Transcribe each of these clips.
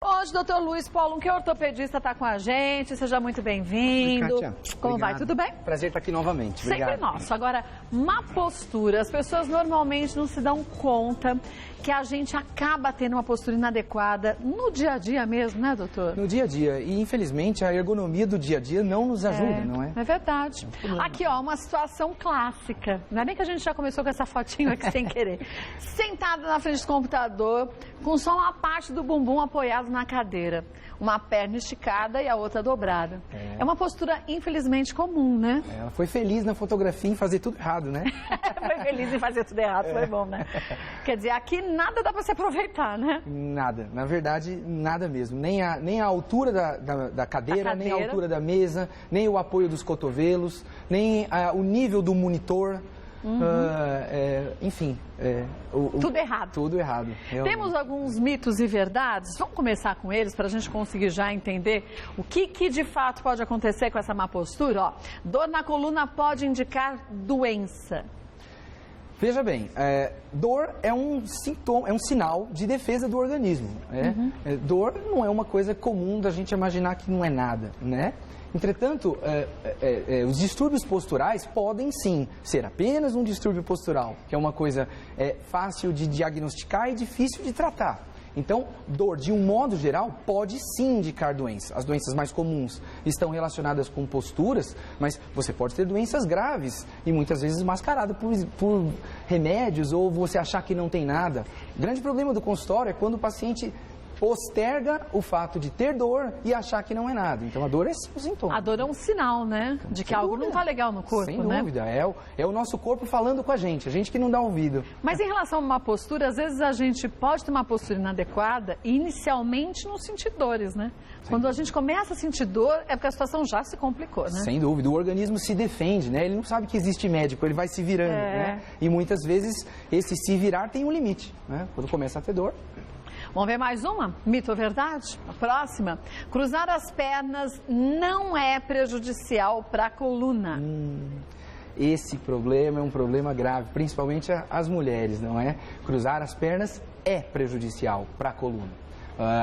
Hoje, doutor Luiz Paulo, que é ortopedista, está com a gente. Seja muito bem-vindo. Como vai? Tudo bem? Prazer estar aqui novamente. Obrigado. Sempre nosso. Agora, má postura. As pessoas normalmente não se dão conta que a gente acaba tendo uma postura inadequada no dia a dia mesmo, né, doutor? No dia a dia. E, infelizmente, a ergonomia do dia a dia não nos ajuda, não é? É verdade. Aqui, ó, uma situação clássica. Não é nem que a gente já começou com essa fotinho aqui sem querer. Sentada na frente do computador, com só uma parte do bumbum apoiado na cadeira. Uma perna esticada e a outra dobrada. É uma postura, infelizmente, comum, né? Ela foi feliz na fotografia em fazer tudo errado, né? Foi feliz em fazer tudo errado, foi bom, né? Quer dizer, aqui nada dá para se aproveitar, né? Nada. Na verdade, nada mesmo. Nem a altura da cadeira, nem a altura da mesa, nem o apoio dos cotovelos, nem o nível do monitor. Enfim. Tudo errado. Tudo errado. Realmente. Temos alguns mitos e verdades. Vamos começar com eles para a gente conseguir já entender o que de fato pode acontecer com essa má postura. Ó, dor na coluna pode indicar doença. Veja bem, dor é um sintoma, é um sinal de defesa do organismo. Dor não é uma coisa comum da gente imaginar que não é nada, né? Entretanto, os distúrbios posturais podem sim ser apenas um distúrbio postural, que é uma coisa fácil de diagnosticar e difícil de tratar. Então, dor, de um modo geral, pode sim indicar doença. As doenças mais comuns estão relacionadas com posturas, mas você pode ter doenças graves e muitas vezes mascaradas por remédios ou você achar que não tem nada. O grande problema do consultório é quando o paciente posterga o fato de ter dor e achar que não é nada. Então, a dor é sim um sintoma. A dor é um sinal, né? De que algo não está legal no corpo, sem né? Sem dúvida. É o nosso corpo falando com a gente que não dá ouvido. Mas em relação a uma postura, às vezes a gente pode ter uma postura inadequada e inicialmente não sentir dores, né? Quando a gente começa a sentir dor, é porque a situação já se complicou, né? Sem dúvida. O organismo se defende, né? Ele não sabe que existe médico, ele vai se virando, né? E muitas vezes esse se virar tem um limite, né? Quando começa a ter dor. Vamos ver mais uma? Mito ou verdade? A próxima. Cruzar as pernas não é prejudicial para a coluna. Esse problema é um problema grave, principalmente as mulheres, não é? Cruzar as pernas é prejudicial para a coluna.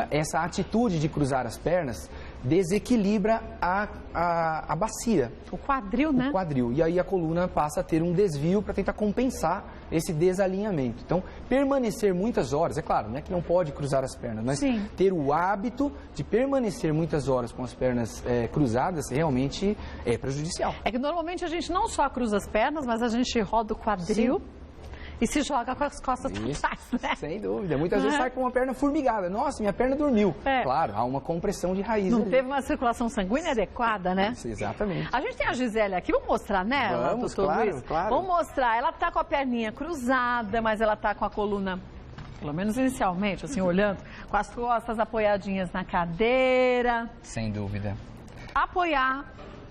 Essa atitude de cruzar as pernas desequilibra a bacia. O quadril, né? O quadril. E aí a coluna passa a ter um desvio para tentar compensar esse desalinhamento. Então, permanecer muitas horas, é claro, não é que não pode cruzar as pernas, mas ter o hábito de permanecer muitas horas com as pernas cruzadas realmente é prejudicial. É que normalmente a gente não só cruza as pernas, mas a gente roda o quadril. Sim. E se joga com as costas para trás, né? Sem dúvida. Muitas vezes sai com uma perna formigada. Nossa, minha perna dormiu. Claro, há uma compressão de raiz. Não ali. Teve uma circulação sanguínea adequada, né? Isso, exatamente. A gente tem a Gisele aqui, vamos mostrar nela, doutor Luiz? Claro. Vamos mostrar. Ela tá com a perninha cruzada, mas ela tá com a coluna, pelo menos inicialmente, assim, olhando, com as costas apoiadinhas na cadeira. Sem dúvida. Apoiar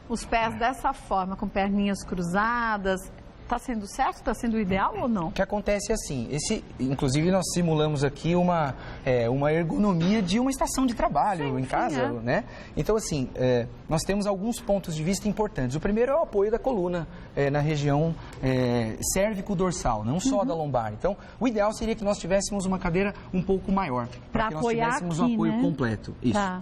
os pés dessa forma, com perninhas cruzadas. Está sendo certo? Está sendo ideal ou não? O que acontece é assim, inclusive nós simulamos aqui uma ergonomia de uma estação de trabalho em casa, né? Então assim, nós temos alguns pontos de vista importantes. O primeiro é o apoio da coluna na região cérvico-dorsal, não só da lombar. Então, o ideal seria que nós tivéssemos uma cadeira um pouco maior, para que nós tivéssemos o apoio completo. Isso. Tá.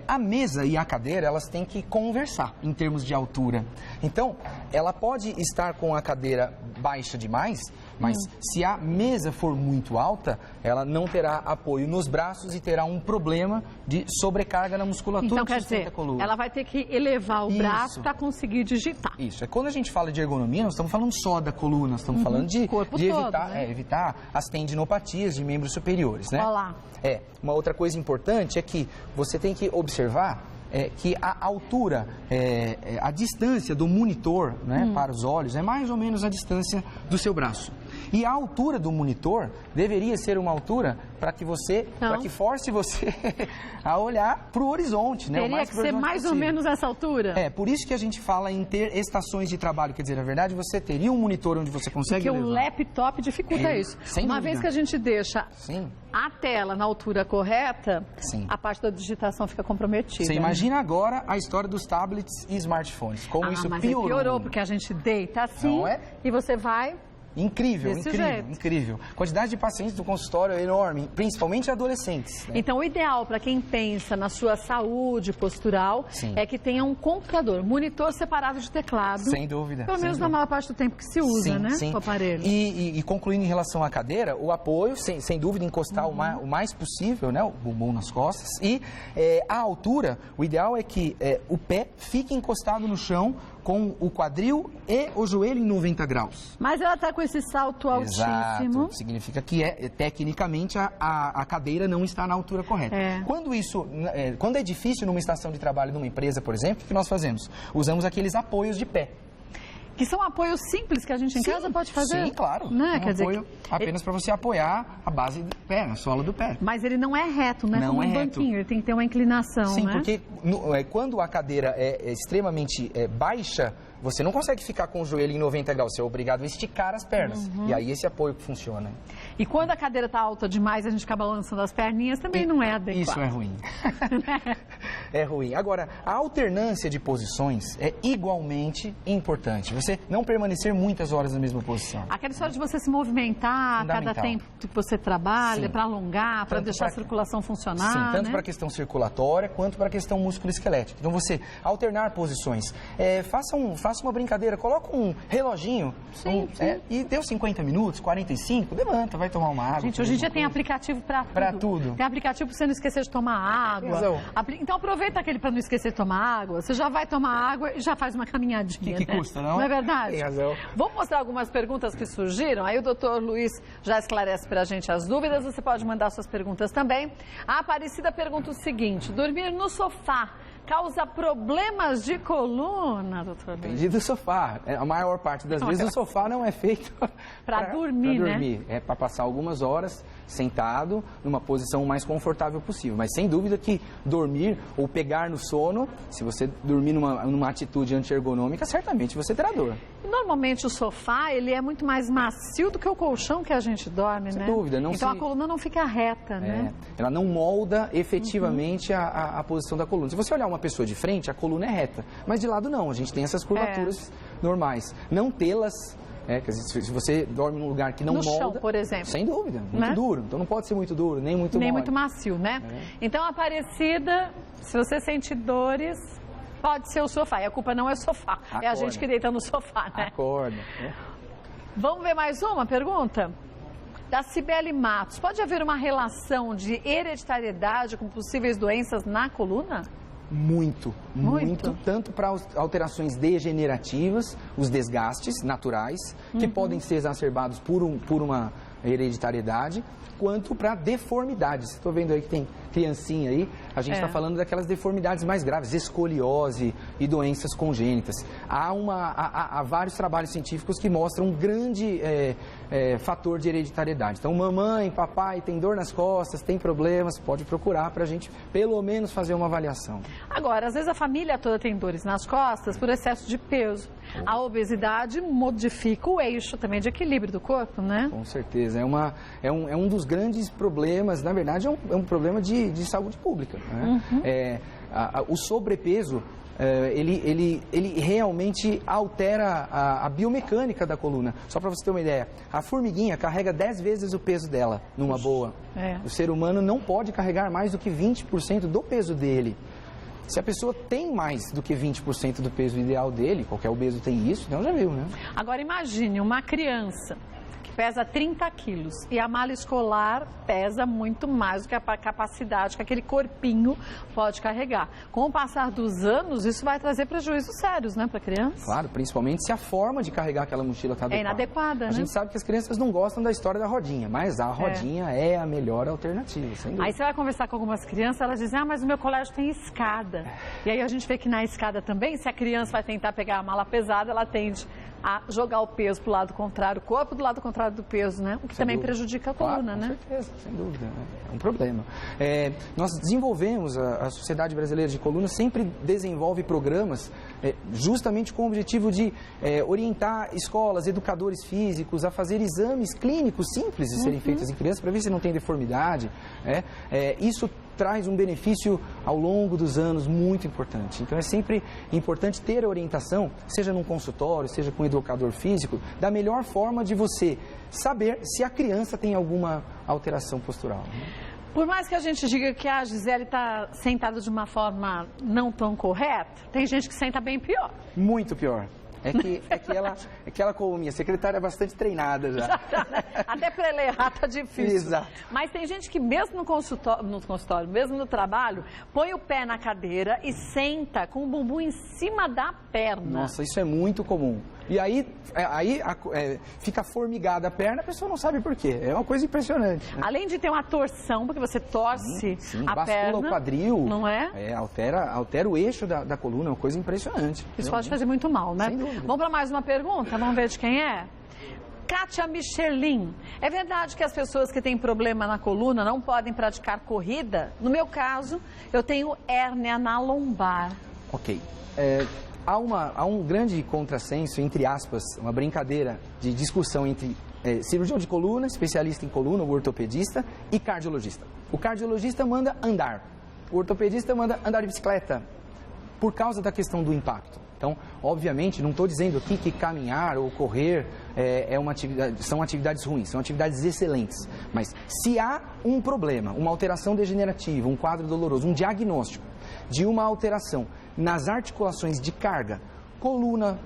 A mesa e a cadeira, elas têm que conversar em termos de altura. Então, ela pode estar com a cadeira baixa demais, mas se a mesa for muito alta, ela não terá apoio nos braços e terá um problema de sobrecarga na musculatura. Então, quer dizer, ela vai ter que elevar o braço para conseguir digitar. Isso. Quando a gente fala de ergonomia, nós estamos falando só da coluna, nós estamos falando de evitar, né? Evitar as tendinopatias de membros superiores, né? Olha lá. Uma outra coisa importante é que você tem que observar que a altura, a distância do monitor, né, para os olhos é mais ou menos a distância do seu braço. E a altura do monitor deveria ser uma altura para que force você a olhar para o horizonte, né? Teria que ser mais ou menos essa altura? Por isso que a gente fala em ter estações de trabalho. Quer dizer, na verdade, você teria um monitor onde você consegue levar. Porque o laptop dificulta isso. Uma vez que a gente deixa a tela na altura correta, a parte da digitação fica comprometida. Você imagina agora a história dos tablets e smartphones. Como isso mas piorou. Piorou, porque a gente deita assim e você vai Incrível, Desse incrível, jeito. incrível. A quantidade de pacientes do consultório é enorme, principalmente adolescentes. Né? Então, o ideal para quem pensa na sua saúde postural Sim. é que tenha um computador, monitor separado de teclado. Sem dúvida. Pelo menos na maior parte do tempo que se usa, Sim, né? sim. O aparelho. E concluindo em relação à cadeira, o apoio, sem dúvida, encostar o mais possível, né? O bumbum nas costas. E a altura, o ideal é que o pé fique encostado no chão com o quadril e o joelho em 90 graus. Mas ela está com esse salto altíssimo. Exato. Significa que tecnicamente a cadeira não está na altura correta. Quando é difícil numa estação de trabalho, numa empresa, por exemplo, o que nós fazemos? Usamos aqueles apoios de pé. Que são apoios simples que a gente em casa pode fazer? Sim, claro. Né? Um apoio apenas para você apoiar a base do pé, a sola do pé. Mas ele não é reto, né? Não Como é um reto. banquinho, ele tem que ter uma inclinação, Sim, né? porque quando a cadeira é extremamente baixa, você não consegue ficar com o joelho em 90 graus, você é obrigado a esticar as pernas. E aí esse apoio funciona. E quando a cadeira está alta demais, a gente acaba balançando as perninhas, também não é adequado. Isso é ruim. É ruim. Agora, a alternância de posições é igualmente importante. Você não permanecer muitas horas na mesma posição. Aquela história de você se movimentar a cada Fundamental. tempo que você trabalha, Sim. para alongar, para Tanto deixar a pra- circulação funcionar, Sim, tanto né? para a questão circulatória quanto para a questão musculoesquelética. Então, você alternar posições. Faça uma brincadeira, coloca um reloginho Sim. e deu 50 minutos, 45, levanta, vai tomar uma água. Gente, hoje em dia tem aplicativo para tudo. Pra tudo. Tem aplicativo para você não esquecer de tomar água. Razão. Então aproveita aquele para não esquecer de tomar água. Você já vai tomar água e já faz uma caminhadinha. Que né? custa, não? Não é verdade? Tem razão. Vamos mostrar algumas perguntas que surgiram. Aí o doutor Luiz já esclarece para a gente as dúvidas. Você pode mandar suas perguntas também. A Aparecida pergunta o seguinte: dormir no sofá causa problemas de coluna, doutor Luiz? Depende do sofá. A maior parte das vezes o sofá não é feito Pra dormir, né? É para passar algumas horas sentado numa posição mais confortável possível. Mas sem dúvida que dormir ou pegar no sono, se você dormir numa atitude anti-ergonômica, certamente você terá dor. Normalmente o sofá, ele é muito mais macio do que o colchão que a gente dorme, Sem né? dúvida, não Então se- a coluna não fica reta, né? Ela não molda efetivamente a posição da coluna. Se você olhar uma pessoa de frente, a coluna é reta. Mas de lado não, a gente tem essas curvaturas normais. Não tê-las... quer dizer, se você dorme num lugar que não No molda... chão, por exemplo. Sem dúvida, muito Né? duro. Então não pode ser muito duro, nem muito Nem mole. muito macio, né? Então, Aparecida, se você sente dores, pode ser o sofá. E a culpa não é o sofá, é a Acorda. gente que deita no sofá, né? Acorda. Vamos ver mais uma pergunta? Da Cibele Matos. Pode haver uma relação de hereditariedade com possíveis doenças na coluna? Muito, Muito? muito. Tanto para alterações degenerativas, os desgastes naturais, que podem ser exacerbados por uma hereditariedade, quanto para deformidades. Estou vendo aí que tem criancinha aí, a gente está falando daquelas deformidades mais graves, escoliose e doenças congênitas. Há vários trabalhos científicos que mostram um grande fator de hereditariedade. Então, mamãe, papai, tem dor nas costas, tem problemas, pode procurar para a gente, pelo menos, fazer uma avaliação. Agora, às vezes a família toda tem dores nas costas por excesso de peso. A obesidade modifica o eixo também de equilíbrio do corpo, né? Com certeza. É um dos grandes problemas, na verdade, é um problema de saúde pública. Né? O sobrepeso, ele realmente altera a biomecânica da coluna. Só para você ter uma ideia, a formiguinha carrega 10 vezes o peso dela, numa boa. O ser humano não pode carregar mais do que 20% do peso dele. Se a pessoa tem mais do que 20% do peso ideal dele, qualquer obeso tem isso, então já viu, né? Agora imagine uma criança que pesa 30 quilos e a mala escolar pesa muito mais do que a capacidade que aquele corpinho pode carregar. Com o passar dos anos, isso vai trazer prejuízos sérios, né, para a criança? Claro, principalmente se a forma de carregar aquela mochila está adequada. inadequada, A né? gente sabe que as crianças não gostam da história da rodinha, mas a rodinha é a melhor alternativa, sem dúvida. Aí você vai conversar com algumas crianças, elas dizem, mas o meu colégio tem escada. E aí a gente vê que na escada também, se a criança vai tentar pegar a mala pesada, ela tende a jogar o peso para o lado contrário, o corpo do lado contrário do peso, né? O que Sem também dúvida. prejudica a Claro, coluna, com né? certeza, sem dúvida. É um problema. Nós desenvolvemos, a Sociedade Brasileira de Coluna sempre desenvolve programas justamente com o objetivo de orientar escolas, educadores físicos a fazer exames clínicos simples de serem feitos em crianças para ver se não tem deformidade. Isso traz um benefício ao longo dos anos muito importante. Então é sempre importante ter a orientação, seja num consultório, seja com um educador físico, da melhor forma de você saber se a criança tem alguma alteração postural. Por mais que a gente diga que a Gisele está sentada de uma forma não tão correta, tem gente que senta bem pior. Muito pior. É que ela, como minha secretária, é bastante treinada já. Até para ela errar tá difícil. Exato. Mas tem gente que mesmo no consultório, mesmo no trabalho, põe o pé na cadeira e senta com o bumbum em cima da perna. Nossa, isso é muito comum. E aí fica formigada a perna, a pessoa não sabe por quê. É uma coisa impressionante. Né? Além de ter uma torção, porque você torce a bascula perna. o quadril. Não é? Altera o eixo da coluna, é uma coisa impressionante. Isso pode fazer muito mal, né? Sem dúvida. Vamos para mais uma pergunta? Vamos ver de quem é? Kátia Michelin. É verdade que as pessoas que têm problema na coluna não podem praticar corrida? No meu caso, eu tenho hérnia na lombar. Ok. Há um grande contrassenso, entre aspas, uma brincadeira de discussão entre cirurgião de coluna, especialista em coluna, o ortopedista, e cardiologista. O cardiologista manda andar, o ortopedista manda andar de bicicleta, por causa da questão do impacto. Então, obviamente, não estou dizendo aqui que caminhar ou correr são atividades ruins, são atividades excelentes. Mas se há um problema, uma alteração degenerativa, um quadro doloroso, um diagnóstico de uma alteração nas articulações de carga, coluna,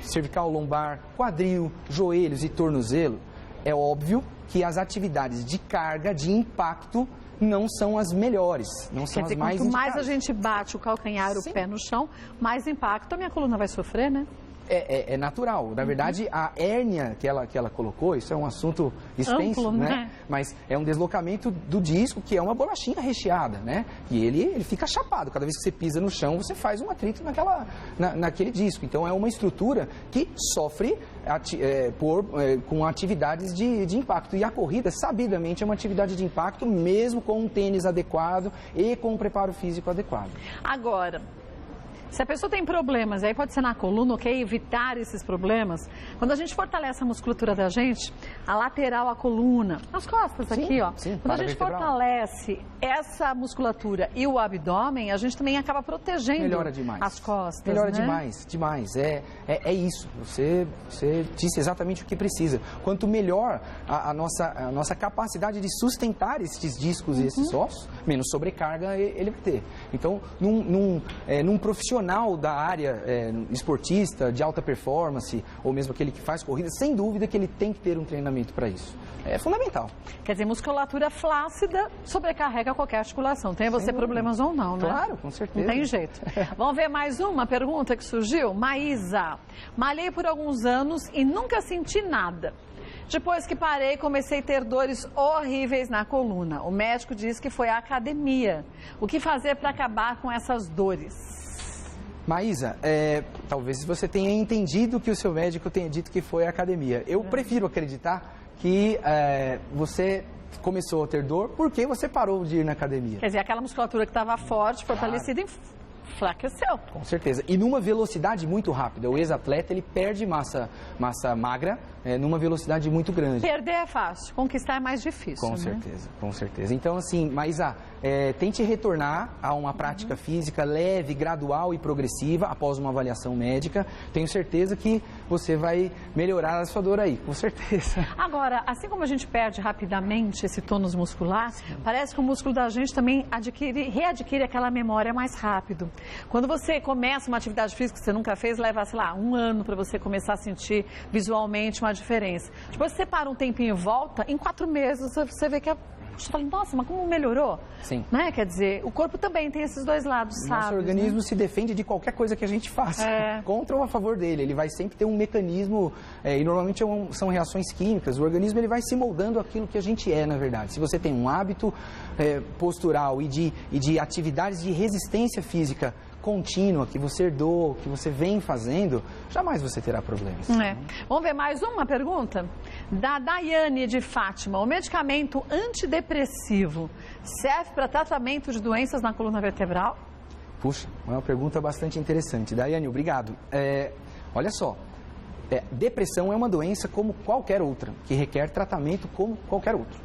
cervical, lombar, quadril, joelhos e tornozelo, é óbvio que as atividades de carga, de impacto, não são as melhores, não são as mais indicadas. Quanto mais a gente bate o calcanhar, o pé no chão, mais impacto a minha coluna vai sofrer, né? É natural. Na verdade, a hérnia que ela colocou, isso é um assunto extenso, amplo, né? Mas é um deslocamento do disco, que é uma bolachinha recheada, né? E ele fica chapado. Cada vez que você pisa no chão, você faz um atrito naquele disco. Então, é uma estrutura que sofre com atividades de impacto. E a corrida, sabidamente, é uma atividade de impacto, mesmo com um tênis adequado e com um preparo físico adequado. Agora, se a pessoa tem problemas, aí pode ser na coluna, ok? Evitar esses problemas. Quando a gente fortalece a musculatura da gente, a lateral, a coluna, as costas aqui, ó. Sim, quando a gente fortalece essa musculatura e o abdômen, a gente também acaba protegendo as costas. Melhora né? demais. É isso. Você disse exatamente o que precisa. Quanto melhor a nossa capacidade de sustentar esses discos e esses ossos, menos sobrecarga ele vai ter. Então, num profissional da área esportista, de alta performance, ou mesmo aquele que faz corrida, sem dúvida que ele tem que ter um treinamento para isso. É fundamental. Quer dizer, musculatura flácida sobrecarrega qualquer articulação. Tenha você problemas ou não, né? Claro, com certeza. Não tem jeito. Vamos ver mais uma pergunta que surgiu? Maísa. Malhei por alguns anos e nunca senti nada. Depois que parei, comecei a ter dores horríveis na coluna. O médico disse que foi à academia. O que fazer para acabar com essas dores? Maísa, talvez você tenha entendido que o seu médico tenha dito que foi à academia. Eu prefiro acreditar que você começou a ter dor porque você parou de ir na academia. Quer dizer, aquela musculatura que estava forte, fortalecida, enfraqueceu. Com certeza. E numa velocidade muito rápida. O ex-atleta, ele perde massa magra numa velocidade muito grande. Perder é fácil, conquistar é mais difícil. Com certeza. Então, assim, Maísa, tente retornar a uma prática física leve, gradual e progressiva após uma avaliação médica. Tenho certeza que você vai melhorar a sua dor aí, com certeza. Agora, assim como a gente perde rapidamente esse tônus muscular, parece que o músculo da gente também readquire aquela memória mais rápido. Quando você começa uma atividade física que você nunca fez, leva, sei lá, 1 ano para você começar a sentir visualmente uma diferença. Depois você para um tempinho e volta, em 4 meses você vê que você fala, nossa, mas como melhorou? Sim. Né? Quer dizer, o corpo também tem esses dois lados, sabe? Nosso organismo se defende de qualquer coisa que a gente faça, contra ou a favor dele. Ele vai sempre ter um mecanismo, e normalmente são reações químicas. O organismo ele vai se moldando aquilo que a gente é, na verdade. Se você tem um hábito postural e de atividades de resistência física contínua, que você herdou, que você vem fazendo, jamais você terá problemas. Vamos ver mais uma pergunta? Da Daiane de Fátima. O medicamento antidepressivo serve para tratamento de doenças na coluna vertebral? Puxa, é uma pergunta bastante interessante. Daiane, obrigado. Olha só, depressão é uma doença como qualquer outra, que requer tratamento como qualquer outro.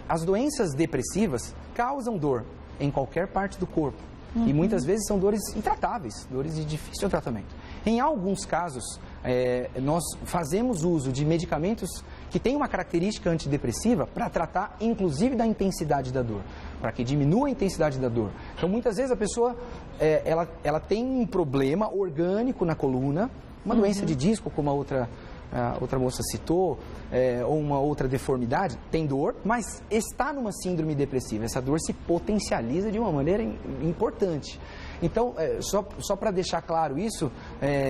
As doenças depressivas causam dor em qualquer parte do corpo. E muitas vezes são dores intratáveis, dores de difícil tratamento. Em alguns casos, nós fazemos uso de medicamentos que têm uma característica antidepressiva para tratar, inclusive, da intensidade da dor, para que diminua a intensidade da dor. Então, muitas vezes a pessoa, ela tem um problema orgânico na coluna, uma doença de disco, como a outra moça citou, ou uma outra deformidade, tem dor, mas está numa síndrome depressiva. Essa dor se potencializa de uma maneira importante. Então, só para deixar claro isso,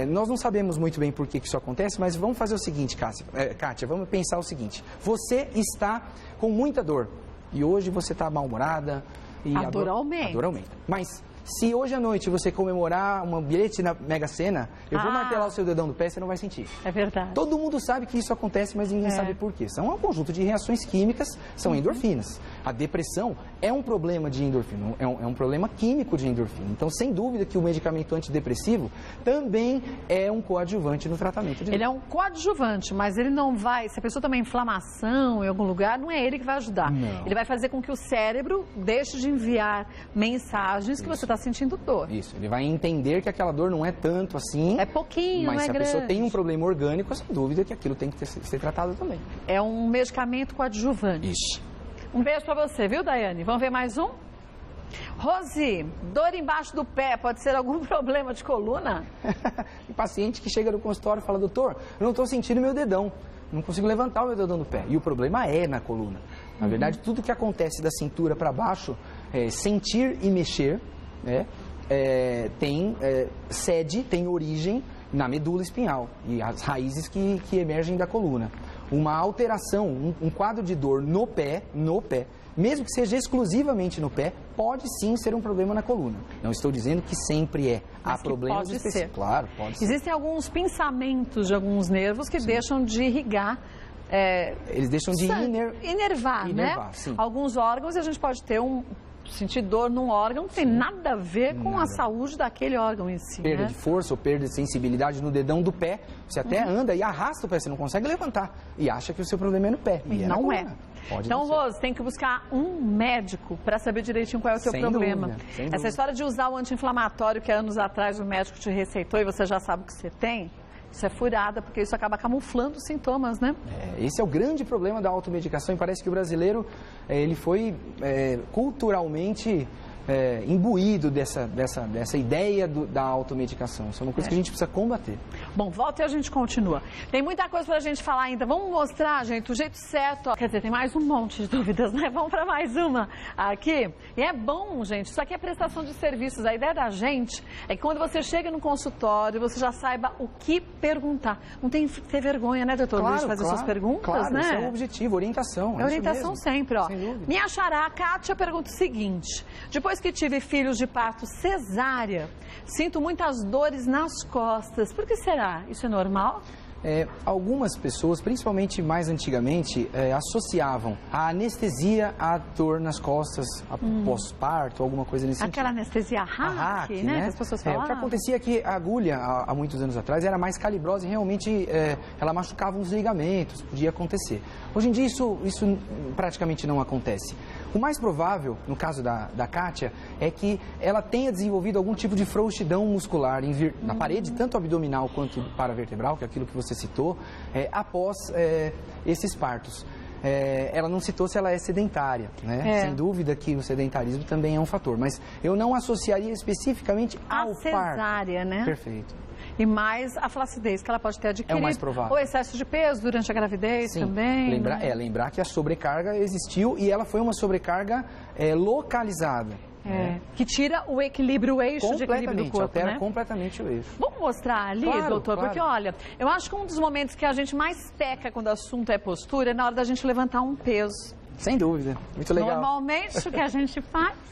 nós não sabemos muito bem por que isso acontece, mas vamos fazer o seguinte, Kátia, vamos pensar o seguinte. Você está com muita dor e hoje você está mal-humorada. E a dor aumenta. A dor aumenta. Mas se hoje à noite você comemorar um bilhete na Mega Sena, eu vou martelar o seu dedão do pé, você não vai sentir. É verdade. Todo mundo sabe que isso acontece, mas ninguém sabe por quê. São um conjunto de reações químicas, são endorfinas. A depressão é um problema de endorfina, é um problema químico de endorfina. Então, sem dúvida que o medicamento antidepressivo também é um coadjuvante no tratamento de dor. Ele é um coadjuvante, mas ele não vai, se a pessoa tem uma inflamação em algum lugar, não é ele que vai ajudar. Não. Ele vai fazer com que o cérebro deixe de enviar mensagens que você está sentindo dor. Isso, ele vai entender que aquela dor não é tanto assim. É pouquinho, mas não é se a grande. pessoa tem um problema orgânico, sem dúvida que aquilo tem que ser tratado também. É um medicamento coadjuvante. Isso. Um beijo pra você, viu, Daiane? Vamos ver mais um? Rose, dor embaixo do pé, pode ser algum problema de coluna? Tem paciente que chega no consultório e fala, doutor, eu não estou sentindo meu dedão, não consigo levantar o meu dedão do pé. E o problema é na coluna. Na verdade, tudo que acontece da cintura para baixo, sentir e mexer, tem sede, tem origem na medula espinhal e as raízes que emergem da coluna. Uma alteração, um quadro de dor no pé, mesmo que seja exclusivamente no pé, pode sim ser um problema na coluna. Não estou dizendo que sempre é. Mas há problemas pode específicos. ser. Claro, pode ser. Existem alguns pensamentos de alguns nervos que deixam de irrigar. Eles deixam de Inervar, né? Sim. Alguns órgãos a gente pode ter sentir dor num órgão, não tem nada a ver com a saúde daquele órgão em si. Perda né? de força ou perda de sensibilidade no dedão do pé. Você até anda e arrasta o pé, você não consegue levantar. E acha que o seu problema é no pé. E não é. Então, não ser. Rose, tem que buscar um médico para saber direitinho qual é o seu problema. Dúvida, sem Essa dúvida. história de usar o anti-inflamatório que anos atrás o médico te receitou e você já sabe o que você tem, isso é furada, porque isso acaba camuflando os sintomas, né? Esse é o grande problema da automedicação e parece que o brasileiro ele foi culturalmente imbuído dessa ideia da automedicação. Isso é uma coisa que a gente precisa combater. Bom, volta e a gente continua. Tem muita coisa pra gente falar ainda. Vamos mostrar, gente, o jeito certo. Quer dizer, tem mais um monte de dúvidas, né? Vamos para mais uma aqui. E é bom, gente, isso aqui é prestação de serviços. A ideia da gente é que quando você chega no consultório, você já saiba o que perguntar. Não tem que ter vergonha, né, doutor, Luiz, de fazer suas perguntas, claro, né? Esse é o objetivo, orientação. É orientação mesmo. sempre, ó. Sem dúvida. Minha xará, Kátia, pergunta o seguinte. Depois que tive filhos de parto cesárea, sinto muitas dores nas costas. Por que será? Isso é normal? Algumas pessoas, principalmente mais antigamente, associavam a anestesia à dor nas costas, a pós-parto, alguma coisa nesse Aquela sentido. anestesia hack, né? Que as pessoas O falavam. que acontecia é que a agulha, há muitos anos atrás, era mais calibrosa e realmente ela machucava os ligamentos, podia acontecer. Hoje em dia isso praticamente não acontece. O mais provável, no caso da Kátia, é que ela tenha desenvolvido algum tipo de frouxidão muscular na parede, tanto abdominal quanto paravertebral, que é aquilo que você citou, após esses partos. Ela não citou se ela é sedentária, né? Sem dúvida que o sedentarismo também é um fator, mas eu não associaria especificamente ao parto. A cesárea, né? Perfeito. E mais a flacidez que ela pode ter adquirido. É o mais provável. Ou excesso de peso durante a gravidez. Sim, também. lembrar que a sobrecarga existiu e ela foi uma sobrecarga localizada. Que tira o equilíbrio, o eixo de equilíbrio do corpo, altera né? completamente o eixo. Vamos mostrar ali, Claro, doutor? claro. Porque, olha, eu acho que um dos momentos que a gente mais peca quando o assunto é postura é na hora da gente levantar um peso. Sem dúvida, muito legal. Normalmente, o que a gente faz...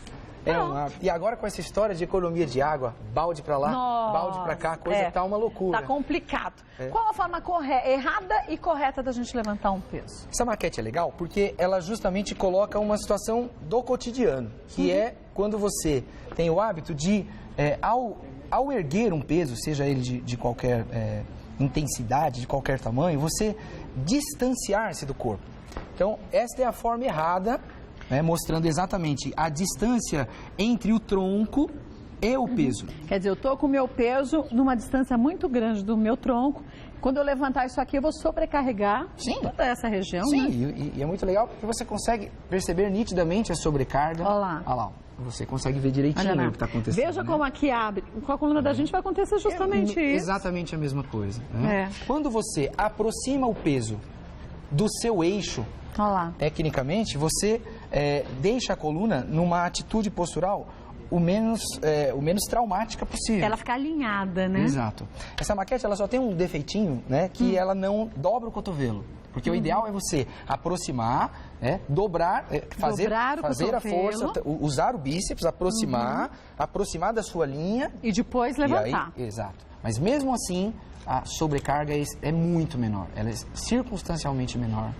E agora com essa história de economia de água, balde pra lá, balde pra cá, a coisa tá uma loucura. Tá complicado. Qual a forma errada e correta da gente levantar um peso? Essa maquete é legal porque ela justamente coloca uma situação do cotidiano, que é quando você tem o hábito de, ao erguer um peso, seja ele de qualquer intensidade, de qualquer tamanho, você distanciar-se do corpo. Então, esta é a forma errada né, mostrando exatamente a distância entre o tronco e o peso. Quer dizer, eu estou com o meu peso numa distância muito grande do meu tronco. Quando eu levantar isso aqui, eu vou sobrecarregar toda essa região, Sim, né? e é muito legal porque você consegue perceber nitidamente a sobrecarga. Olha lá. Olha lá. Você consegue ver direitinho o que está acontecendo. Veja né? como aqui abre. Com a coluna da gente vai acontecer justamente isso. Exatamente a mesma coisa. Né? Quando você aproxima o peso do seu eixo, olha lá. Tecnicamente, você deixa a coluna numa atitude postural o menos traumática possível. Ela fica alinhada, né? Exato. Essa maquete ela só tem um defeitinho, né? Que ela não dobra o cotovelo. Porque o ideal é você aproximar, dobrar, fazer a força, usar o bíceps, aproximar da sua linha. E depois levantar. E aí, exato. Mas mesmo assim, a sobrecarga é muito menor. Ela é circunstancialmente menor.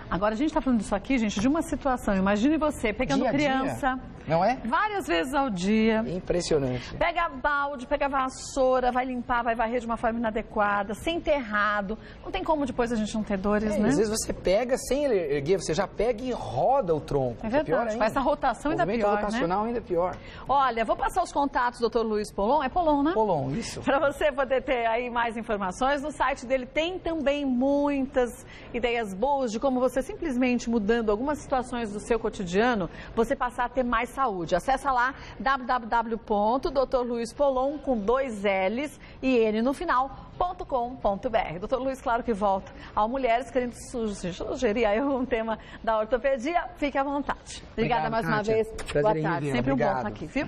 Agora, a gente está falando disso aqui, gente, de uma situação. Imagine você pegando dia a criança. Dia. Não é? Várias vezes ao dia. Impressionante. Pega balde, pega vassoura, vai limpar, vai varrer de uma forma inadequada, sem ter errado. Não tem como depois a gente não ter dores, né? Às vezes você pega sem erguer, você já pega e roda o tronco. É verdade, faz essa rotação ainda pior, rotacional né? ainda pior. Olha, vou passar os contatos do Dr. Luiz Polon. É Polon, né? Polon, isso. Para você poder ter aí mais informações, no site dele tem também muitas ideias boas de como você simplesmente mudando algumas situações do seu cotidiano, você passar a ter mais saúde. Acessa lá www.drluispolon com 2 L's e N no final.com.br. Dr. Luiz, claro que volta ao Mulheres querendo sugerir aí um tema da ortopedia. Fique à vontade. Obrigada mais uma vez. Prazer Boa tarde. Sempre um bom estar aqui, viu?